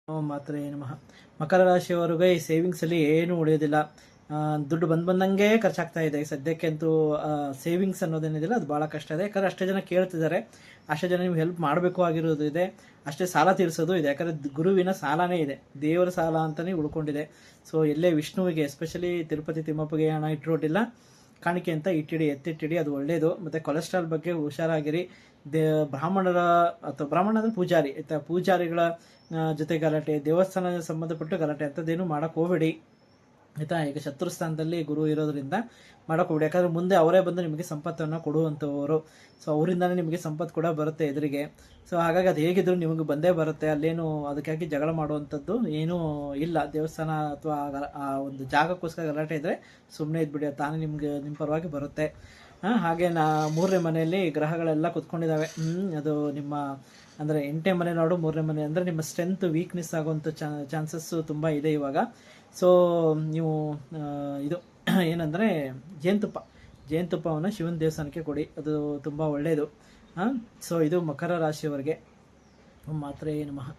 ಮಾತ್ರ ಏನು ಮಕರ ರಾಶಿಯವರಿಗೆ ಈ ಸೇವಿಂಗ್ಸಲ್ಲಿ ಏನು ಉಳಿಯೋದಿಲ್ಲ. ದುಡ್ಡು ಬಂದಂಗೆ ಖರ್ಚಾಗ್ತಾ ಇದೆ ಸದ್ಯಕ್ಕೆ ಅಂತೂ. ಸೇವಿಂಗ್ಸ್ ಅನ್ನೋದೇನಿದಿಲ್ಲ ಅದು ಭಾಳ ಕಷ್ಟ ಇದೆ. ಯಾಕಂದರೆ ಅಷ್ಟೇ ಜನ ಕೇಳ್ತಿದ್ದಾರೆ, ಅಷ್ಟೇ ಜನ ನಿಮ್ಗೆ ಹೆಲ್ಪ್ ಮಾಡಬೇಕು ಆಗಿರೋದು ಇದೆ, ಅಷ್ಟೇ ಸಾಲ ತೀರಿಸೋದು ಇದೆ. ಯಾಕಂದರೆ ಗುರುವಿನ ಸಾಲನೇ ಇದೆ, ದೇವರ ಸಾಲ ಅಂತಲೇ ಉಳ್ಕೊಂಡಿದೆ. ಸೊ ಎಲ್ಲೇ ವಿಷ್ಣುವಿಗೆ ಎಸ್ಪೆಷಲಿ ತಿರುಪತಿ ತಿಮ್ಮಪ್ಪಗೆ ಹಣ ಇಟ್ಟಿರೋದಿಲ್ಲ, ಕಾಣಿಕೆ ಅಂತ ಎತ್ತಿಟ್ಟಿಡಿ, ಅದು ಒಳ್ಳೆಯದು. ಮತ್ತು ಕೊಲೆಸ್ಟ್ರಾಲ್ ಬಗ್ಗೆ ಹುಷಾರಾಗಿರಿ. ಬ್ರಾಹ್ಮಣರ ಅಥವಾ ಬ್ರಾಹ್ಮಣ ಪೂಜಾರಿ ಆಯಿತಾ, ಪೂಜಾರಿಗಳ ಜೊತೆ ಗಲಾಟೆ, ದೇವಸ್ಥಾನ ಸಂಬಂಧಪಟ್ಟ ಗಲಾಟೆ ಅಂಥದ್ದೇನು ಮಾಡೋಕ್ಕೆ ಹೋಗಬೇಡಿ ಆಯಿತಾ. ಈಗ ಶತ್ರು ಸ್ಥಾನದಲ್ಲಿ ಗುರು ಇರೋದ್ರಿಂದ ಮಾಡೋಕ್ಕೆ ಹೋಗಬೇಡಿ. ಯಾಕಂದರೆ ಮುಂದೆ ಅವರೇ ಬಂದು ನಿಮಗೆ ಸಂಪತ್ತನ್ನು ಕೊಡುವಂಥವರು. ಸೊ ಅವರಿಂದನೇ ನಿಮಗೆ ಸಂಪತ್ತು ಕೂಡ ಬರುತ್ತೆ ಎದುರಿಗೆ. ಸೊ ಹಾಗಾಗಿ ಅದು ಹೇಗಿದ್ರು ನಿಮಗೆ ಬಂದೇ ಬರುತ್ತೆ. ಅಲ್ಲೇನು ಅದಕ್ಕಾಗಿ ಜಗಳ ಮಾಡುವಂಥದ್ದು ಏನೂ ಇಲ್ಲ. ದೇವಸ್ಥಾನ ಅಥವಾ ಆ ಒಂದು ಜಾಗಕ್ಕೋಸ್ಕರ ಗಲಾಟೆ ಇದ್ದರೆ ಸುಮ್ಮನೆ ಇದ್ಬಿಡಿ, ತಾನೇ ನಿಮ್ಮ ಪರವಾಗಿ ಬರುತ್ತೆ. ಹಾಗೆ ಮೂರನೇ ಮನೆಯಲ್ಲಿ ಗ್ರಹಗಳೆಲ್ಲ ಕುತ್ಕೊಂಡಿದ್ದಾವೆ. ಅದು ನಿಮ್ಮ ಅಂದರೆ 8ನೇ ಮನೆ ನೋಡು, 3ನೇ ಮನೆ ಅಂದರೆ ನಿಮ್ಮ ಸ್ಟ್ರೆಂತ್ ವೀಕ್ನೆಸ್ ಆಗುವಂಥ ಚಾನ್ಸಸ್ಸು ತುಂಬ ಇದೆ ಇವಾಗ. ಸೊ ನೀವು ಇದು ಏನಂದರೆ ಜೇನುತುಪ್ಪವನ್ನು ಶಿವನ ದೇವಸ್ಥಾನಕ್ಕೆ ಕೊಡಿ, ಅದು ತುಂಬ ಒಳ್ಳೆಯದು. ಸೊ ಇದು ಮಕರ ರಾಶಿಯವರಿಗೆ ಮಾತ್ರ ನಮಃ.